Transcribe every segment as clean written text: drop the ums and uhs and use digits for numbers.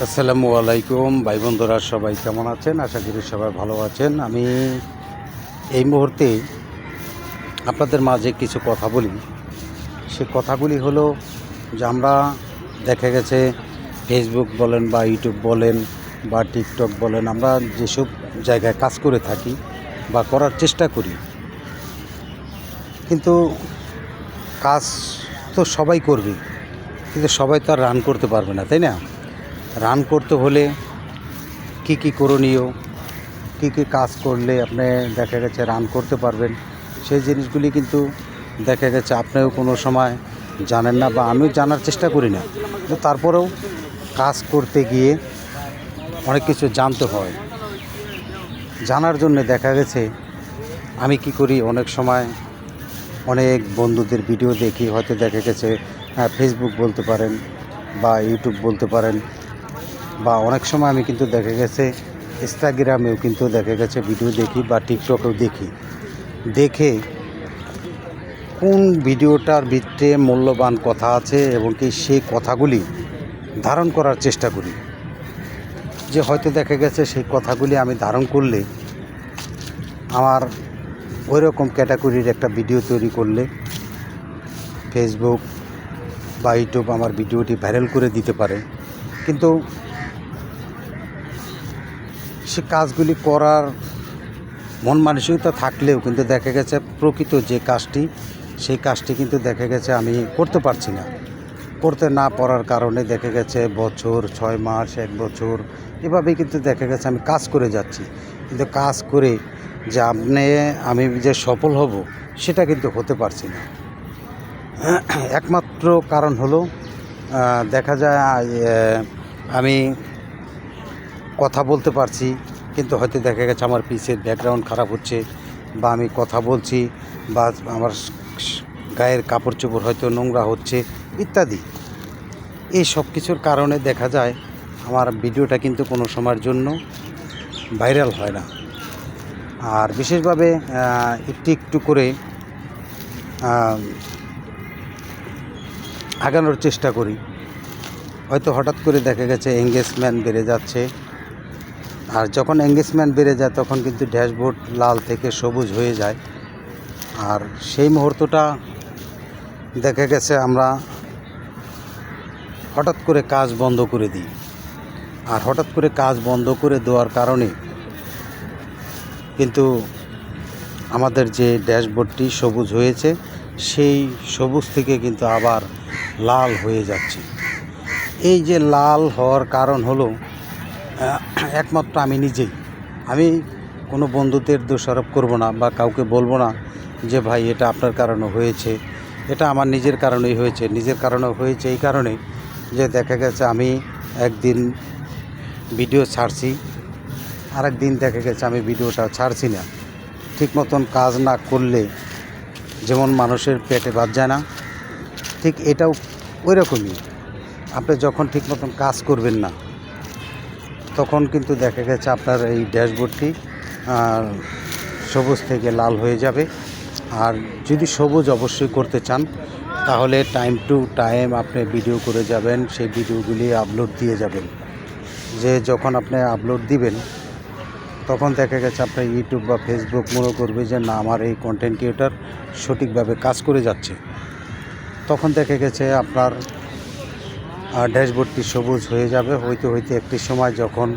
আসসালামু আলাইকুম ভাই বন্ধুরা, সবাই কেমন আছেন? আশা করি সবাই ভালো আছেন। আমি এই মুহূর্তে আপনাদের মাঝে কিছু কথা বলি। সে কথাগুলি হলো যে আমরা দেখা গেছে ফেসবুক বলেন বা ইউটিউব বলেন বা টিকটক বলেন, আমরা যেসব জায়গায় কাজ করে থাকি বা করার চেষ্টা করি, কিন্তু কাজ তো সবাই করবে, কিন্তু সবাই তো আর রান করতে পারবে না, তাই না? রান করতে হলে কী করণীয়, কী কাজ করলে আপনি দেখা গেছে রান করতে পারবেন, সেই জিনিসগুলি কিন্তু দেখা গেছে আপনিও কোনো সময় জানেন না বা আমিও জানার চেষ্টা করি না। কিন্তু তারপরেও কাজ করতে গিয়ে অনেক কিছু জানতে হয়। জানার জন্য দেখা গেছে আমি কি করি, অনেক সময় অনেক বন্ধুদের ভিডিও দেখি, হয়তো দেখা গেছে ফেসবুক বলতে পারেন বা ইউটিউব বলতে পারেন, বা অনেক সময় আমি কিন্তু দেখা গেছে ইনস্টাগ্রামেও কিন্তু দেখা গেছে ভিডিও দেখি বা টিকটকেও দেখে কোন ভিডিওটার ভিতরে মূল্যবান কথা আছে এবং কি সেই কথাগুলি ধারণ করার চেষ্টা করি। যে হয়তো দেখা গেছে সেই কথাগুলি আমি ধারণ করলে আমার ওই রকম ক্যাটাগরির একটা ভিডিও তৈরি করলে ফেসবুক বা ইউটিউব আমার ভিডিওটি ভাইরাল করে দিতে পারে। কিন্তু সে কাজগুলি করার মন মানসিকতা থাকলেও কিন্তু দেখা গেছে প্রকৃত যে কাজটি, সেই কাজটি কিন্তু দেখা গেছে আমি করতে পারছি না। করতে না পারার কারণে দেখা গেছে বছর, 6 মাস, 1 বছর এভাবেই কিন্তু দেখা গেছে আমি কাজ করে যাচ্ছি, কিন্তু কাজ করে যে আমি যে সফল হব সেটা কিন্তু হতে পারছি না। একমাত্র কারণ হলো দেখা যায় আমি কথা বলতে পারছি, কিন্তু হয়তো দেখা গেছে আমার পিছের ব্যাকগ্রাউন্ড খারাপ হচ্ছে, বা আমি কথা বলছি বা আমার গায়ের কাপড় চোপড় হয়তো নোংরা হচ্ছে ইত্যাদি। এই সব কিছুর কারণে দেখা যায় আমার ভিডিওটা কিন্তু কোনো সময়ের জন্য ভাইরাল হয় না। আর বিশেষভাবে একটু করে আগানোর চেষ্টা করি, হয়তো হঠাৎ করে দেখা গেছে এঙ্গেজমেন্ট বেড়ে যাচ্ছে। আর যখন এঙ্গেজমেন্ট বেড়ে যায় তখন কিন্তু ড্যাশবোর্ড লাল থেকে সবুজ হয়ে যায়। আর সেই মুহূর্তটা দেখা গেছে আমরা হঠাৎ করে কাজ বন্ধ করে দিই। আর হঠাৎ করে কাজ বন্ধ করে দেওয়ার কারণে কিন্তু আমাদের যে ড্যাশবোর্ডটি সবুজ হয়েছে, সেই সবুজ থেকে কিন্তু আবার লাল হয়ে যাচ্ছে। এই যে লাল হওয়ার কারণ হলো একমাত্র আমি নিজেই। আমি কোনো বন্ধুদের দোষারোপ করব না বা কাউকে বলবো না যে ভাই এটা আপনার কারণে হয়েছে, এটা আমার নিজের কারণেই হয়েছে। নিজের কারণে হয়েছে এই কারণে যে দেখা গেছে আমি একদিন ভিডিও ছাড়ছি, আরেক দিন দেখা গেছে আমি ভিডিওটা ছাড়ছি না। ঠিক মতন কাজ না করলে যেমন মানুষের পেটে ভাত যায় না, ঠিক এটাও ওই রকমই। আপনি যখন ঠিক মতন কাজ করবেন না তখন কিন্তু দেখা গেছে আপনার এই ড্যাশবোর্ডটি সবুজ থেকে লাল হয়ে যাবে। আর যদি সবুজ অবশ্যই করতে চান তাহলে টাইম টু টাইম আপনি ভিডিও করে যাবেন, সেই ভিডিওগুলি আপলোড দিয়ে যাবেন। যে যখন আপনি আপলোড দিবেন তখন দেখা গেছে আপনার ইউটিউব বা ফেসবুক মনে করবে যে না, আমার এই কন্টেন্ট ক্রিয়েটর সঠিকভাবে কাজ করে যাচ্ছে। তখন দেখা গেছে আপনার ড্যাশবোর্ডটি সবুজ হয়ে যাবে। হইতে একটি সময় যখন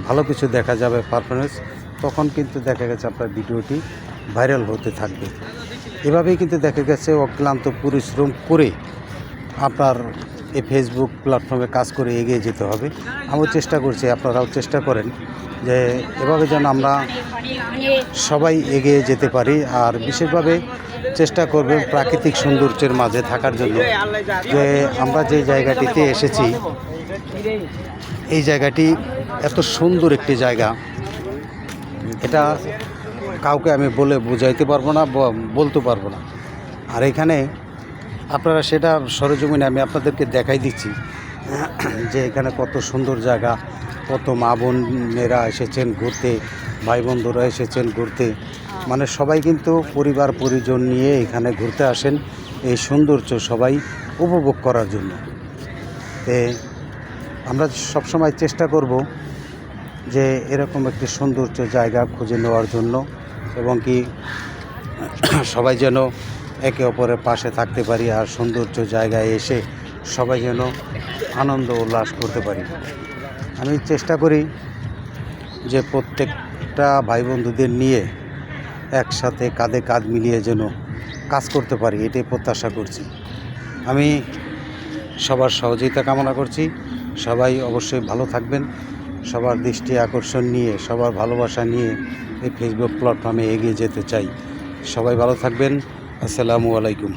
ভালো কিছু দেখা যাবে পারফরমেন্স, তখন কিন্তু দেখা গেছে আপনার ভিডিওটি ভাইরাল হতে থাকবে। এভাবেই কিন্তু দেখা গেছে অক্লান্ত পরিশ্রম করে আপনার এই ফেসবুক প্ল্যাটফর্মে কাজ করে এগিয়ে যেতে হবে। আমিও চেষ্টা করছি, আপনারাও চেষ্টা করেন যে এভাবে যেন আমরা সবাই এগিয়ে যেতে পারি। আর বিশেষভাবে চেষ্টা করবেন প্রাকৃতিক সৌন্দর্যের মাঝে থাকার জন্য। যে আমরা যে জায়গাটিতে এসেছি, এই জায়গাটি এত সুন্দর একটি জায়গা, এটা কাউকে আমি বলে বোঝাইতে পারবো না, বলতে পারবো না। আর এখানে আপনারা সেটা সরেজমিনে আমি আপনাদেরকে দেখাই দিচ্ছি যে এখানে কত সুন্দর জায়গা, কত মা বোনেরা এসেছেন ঘুরতে, ভাই বন্ধুরা এসেছেন ঘুরতে। মানে সবাই কিন্তু পরিবার পরিজন নিয়ে এখানে ঘুরতে আসেন এই সৌন্দর্য সবাই উপভোগ করার জন্য। আমরা সবসময় চেষ্টা করব যে এরকম একটি সৌন্দর্য জায়গা খুঁজে নেওয়ার জন্য, এবং কি সবাই যেন একে অপরের পাশে থাকতে পারি, আর সৌন্দর্য জায়গায় এসে সবাই যেন আনন্দ উল্লাস করতে পারি। আমি চেষ্টা করি যে প্রত্যেকটা ভাই বন্ধুদের নিয়ে একসাথে কাঁধে কাঁধ মিলিয়ে যেন কাজ করতে পারি, এটাই প্রত্যাশা করছি। আমি সবার সহযোগিতা কামনা করছি। সবাই অবশ্যই ভালো থাকবেন। সবার দৃষ্টি আকর্ষণ নিয়ে, সবার ভালোবাসা নিয়ে এই ফেসবুক প্ল্যাটফর্মে এগিয়ে যেতে চাই। সবাই ভালো থাকবেন। আসসালামু আলাইকুম।